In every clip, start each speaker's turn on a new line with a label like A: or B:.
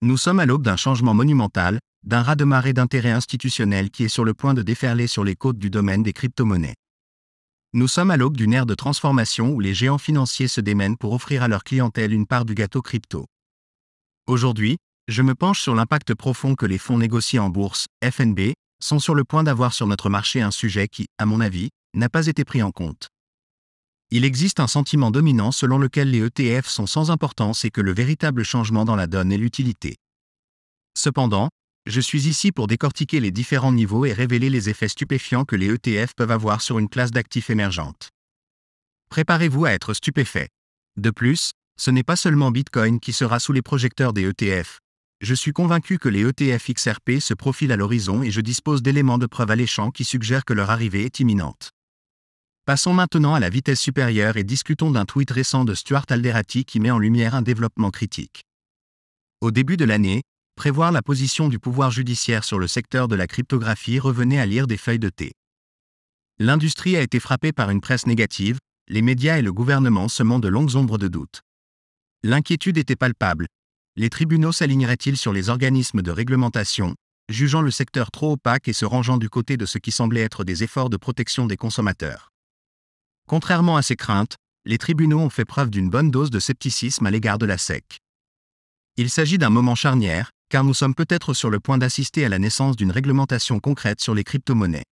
A: Nous sommes à l'aube d'un changement monumental, d'un raz-de-marée d'intérêts institutionnels qui est sur le point de déferler sur les côtes du domaine des crypto-monnaies. Nous sommes à l'aube d'une ère de transformation où les géants financiers se démènent pour offrir à leur clientèle une part du gâteau crypto. Aujourd'hui, je me penche sur l'impact profond que les fonds négociés en bourse, FNB, sont sur le point d'avoir sur notre marché, un sujet qui, à mon avis, n'a pas été pris en compte. Il existe un sentiment dominant selon lequel les ETF sont sans importance et que le véritable changement dans la donne est l'utilité. Cependant, je suis ici pour décortiquer les différents niveaux et révéler les effets stupéfiants que les ETF peuvent avoir sur une classe d'actifs émergente. Préparez-vous à être stupéfait. De plus, ce n'est pas seulement Bitcoin qui sera sous les projecteurs des ETF. Je suis convaincu que les ETF XRP se profilent à l'horizon et je dispose d'éléments de preuve alléchants qui suggèrent que leur arrivée est imminente. Passons maintenant à la vitesse supérieure et discutons d'un tweet récent de Stuart Alderati qui met en lumière un développement critique. Au début de l'année, prévoir la position du pouvoir judiciaire sur le secteur de la cryptographie revenait à lire des feuilles de thé. L'industrie a été frappée par une presse négative, les médias et le gouvernement semant de longues ombres de doute. L'inquiétude était palpable. Les tribunaux s'aligneraient-ils sur les organismes de réglementation, jugeant le secteur trop opaque et se rangeant du côté de ce qui semblait être des efforts de protection des consommateurs? Contrairement à ces craintes, les tribunaux ont fait preuve d'une bonne dose de scepticisme à l'égard de la SEC. Il s'agit d'un moment charnière, car nous sommes peut-être sur le point d'assister à la naissance d'une réglementation concrète sur les crypto-monnaies.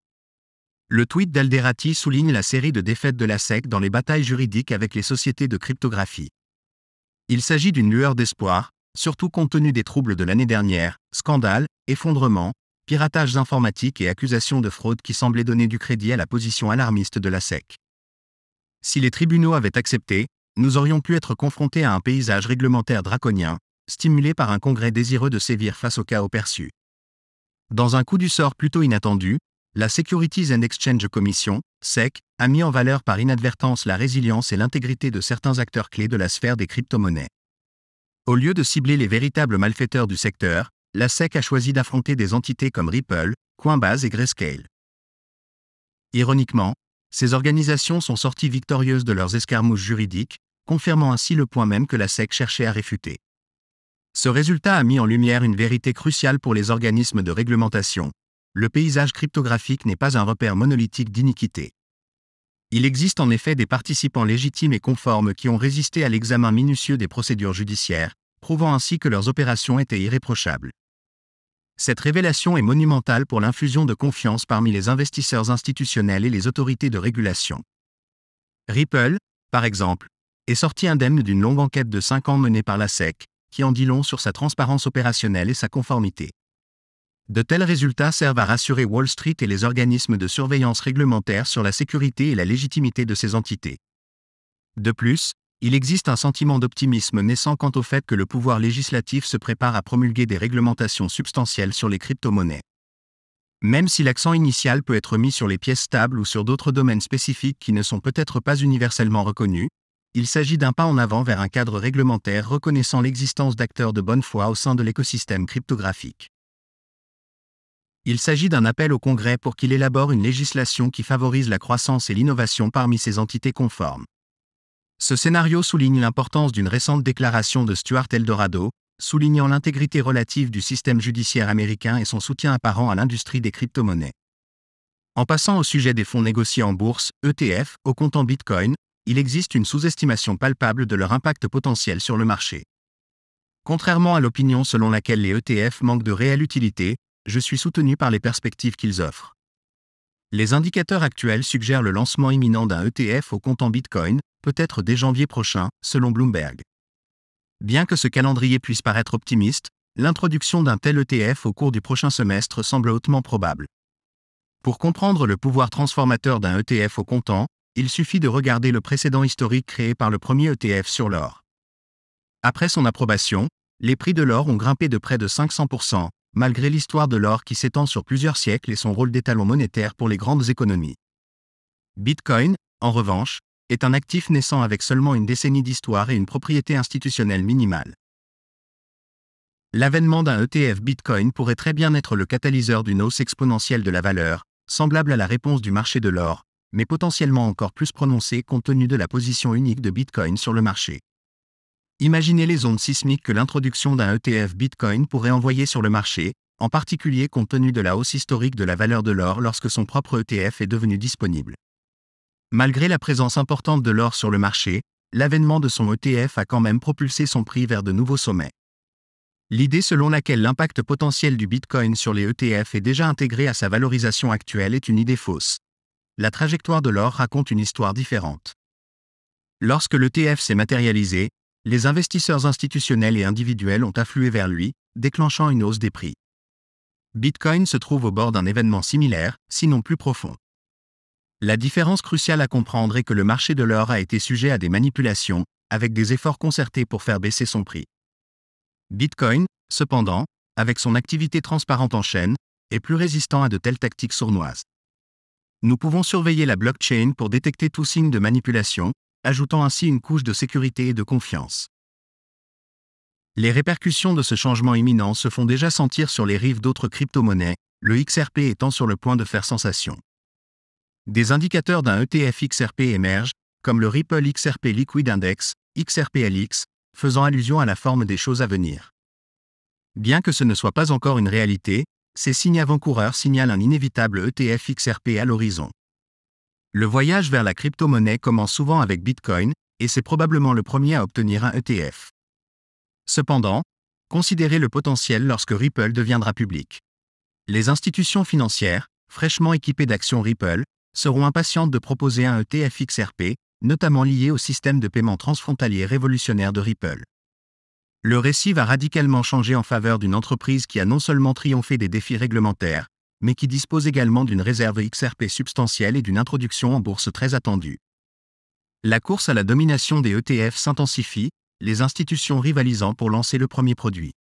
A: Le tweet d'Alderati souligne la série de défaites de la SEC dans les batailles juridiques avec les sociétés de cryptographie. Il s'agit d'une lueur d'espoir, surtout compte tenu des troubles de l'année dernière, scandales, effondrements, piratages informatiques et accusations de fraude qui semblaient donner du crédit à la position alarmiste de la SEC. Si les tribunaux avaient accepté, nous aurions pu être confrontés à un paysage réglementaire draconien, stimulé par un congrès désireux de sévir face au chaos perçu. Dans un coup du sort plutôt inattendu, la Securities and Exchange Commission, SEC, a mis en valeur par inadvertance la résilience et l'intégrité de certains acteurs clés de la sphère des crypto-monnaies. Au lieu de cibler les véritables malfaiteurs du secteur, la SEC a choisi d'affronter des entités comme Ripple, Coinbase et Grayscale. Ironiquement, ces organisations sont sorties victorieuses de leurs escarmouches juridiques, confirmant ainsi le point même que la SEC cherchait à réfuter. Ce résultat a mis en lumière une vérité cruciale pour les organismes de réglementation. Le paysage cryptographique n'est pas un repère monolithique d'iniquité. Il existe en effet des participants légitimes et conformes qui ont résisté à l'examen minutieux des procédures judiciaires, prouvant ainsi que leurs opérations étaient irréprochables. Cette révélation est monumentale pour l'infusion de confiance parmi les investisseurs institutionnels et les autorités de régulation. Ripple, par exemple, est sorti indemne d'une longue enquête de 5 ans menée par la SEC, qui en dit long sur sa transparence opérationnelle et sa conformité. De tels résultats servent à rassurer Wall Street et les organismes de surveillance réglementaire sur la sécurité et la légitimité de ces entités. De plus, il existe un sentiment d'optimisme naissant quant au fait que le pouvoir législatif se prépare à promulguer des réglementations substantielles sur les crypto-monnaies. Même si l'accent initial peut être mis sur les pièces stables ou sur d'autres domaines spécifiques qui ne sont peut-être pas universellement reconnus, il s'agit d'un pas en avant vers un cadre réglementaire reconnaissant l'existence d'acteurs de bonne foi au sein de l'écosystème cryptographique. Il s'agit d'un appel au Congrès pour qu'il élabore une législation qui favorise la croissance et l'innovation parmi ces entités conformes. Ce scénario souligne l'importance d'une récente déclaration de Stuart Eldorado, soulignant l'intégrité relative du système judiciaire américain et son soutien apparent à l'industrie des crypto-monnaies. En passant au sujet des fonds négociés en bourse, ETF, au comptant Bitcoin, il existe une sous-estimation palpable de leur impact potentiel sur le marché. Contrairement à l'opinion selon laquelle les ETF manquent de réelle utilité, je suis soutenu par les perspectives qu'ils offrent. Les indicateurs actuels suggèrent le lancement imminent d'un ETF au comptant Bitcoin, peut-être dès janvier prochain, selon Bloomberg. Bien que ce calendrier puisse paraître optimiste, l'introduction d'un tel ETF au cours du prochain semestre semble hautement probable. Pour comprendre le pouvoir transformateur d'un ETF au comptant, il suffit de regarder le précédent historique créé par le premier ETF sur l'or. Après son approbation, les prix de l'or ont grimpé de près de 500%, malgré l'histoire de l'or qui s'étend sur plusieurs siècles et son rôle d'étalon monétaire pour les grandes économies. Bitcoin, en revanche, est un actif naissant avec seulement une décennie d'histoire et une propriété institutionnelle minimale. L'avènement d'un ETF Bitcoin pourrait très bien être le catalyseur d'une hausse exponentielle de la valeur, semblable à la réponse du marché de l'or, mais potentiellement encore plus prononcée compte tenu de la position unique de Bitcoin sur le marché. Imaginez les ondes sismiques que l'introduction d'un ETF Bitcoin pourrait envoyer sur le marché, en particulier compte tenu de la hausse historique de la valeur de l'or lorsque son propre ETF est devenu disponible. Malgré la présence importante de l'or sur le marché, l'avènement de son ETF a quand même propulsé son prix vers de nouveaux sommets. L'idée selon laquelle l'impact potentiel du Bitcoin sur les ETF est déjà intégré à sa valorisation actuelle est une idée fausse. La trajectoire de l'or raconte une histoire différente. Lorsque l'ETF s'est matérialisé, les investisseurs institutionnels et individuels ont afflué vers lui, déclenchant une hausse des prix. Bitcoin se trouve au bord d'un événement similaire, sinon plus profond. La différence cruciale à comprendre est que le marché de l'or a été sujet à des manipulations, avec des efforts concertés pour faire baisser son prix. Bitcoin, cependant, avec son activité transparente en chaîne, est plus résistant à de telles tactiques sournoises. Nous pouvons surveiller la blockchain pour détecter tout signe de manipulation, ajoutant ainsi une couche de sécurité et de confiance. Les répercussions de ce changement imminent se font déjà sentir sur les rives d'autres crypto-monnaies, le XRP étant sur le point de faire sensation. Des indicateurs d'un ETF XRP émergent, comme le Ripple XRP Liquid Index, XRPLX, faisant allusion à la forme des choses à venir. Bien que ce ne soit pas encore une réalité, ces signes avant-coureurs signalent un inévitable ETF XRP à l'horizon. Le voyage vers la crypto-monnaie commence souvent avec Bitcoin, et c'est probablement le premier à obtenir un ETF. Cependant, considérez le potentiel lorsque Ripple deviendra public. Les institutions financières, fraîchement équipées d'actions Ripple, seront impatientes de proposer un ETF XRP, notamment lié au système de paiement transfrontalier révolutionnaire de Ripple. Le récit va radicalement changer en faveur d'une entreprise qui a non seulement triomphé des défis réglementaires, mais qui dispose également d'une réserve XRP substantielle et d'une introduction en bourse très attendue. La course à la domination des ETF s'intensifie, les institutions rivalisant pour lancer le premier produit.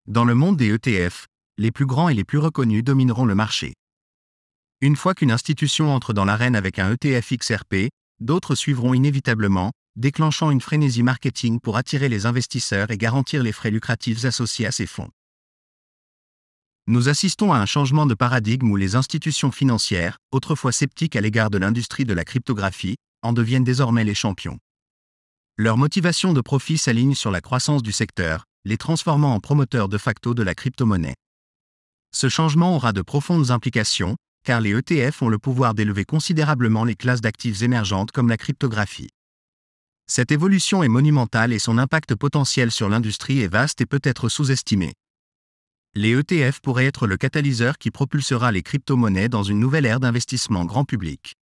A: Dans le monde des ETF, les plus grands et les plus reconnus domineront le marché. Une fois qu'une institution entre dans l'arène avec un ETF XRP, d'autres suivront inévitablement, déclenchant une frénésie marketing pour attirer les investisseurs et garantir les frais lucratifs associés à ces fonds. Nous assistons à un changement de paradigme où les institutions financières, autrefois sceptiques à l'égard de l'industrie de la cryptographie, en deviennent désormais les champions. Leur motivation de profit s'aligne sur la croissance du secteur, les transformant en promoteurs de facto de la crypto-monnaie. Ce changement aura de profondes implications, car les ETF ont le pouvoir d'élever considérablement les classes d'actifs émergentes comme la cryptographie. Cette évolution est monumentale et son impact potentiel sur l'industrie est vaste et peut être sous-estimé. Les ETF pourraient être le catalyseur qui propulsera les crypto-monnaies dans une nouvelle ère d'investissement grand public.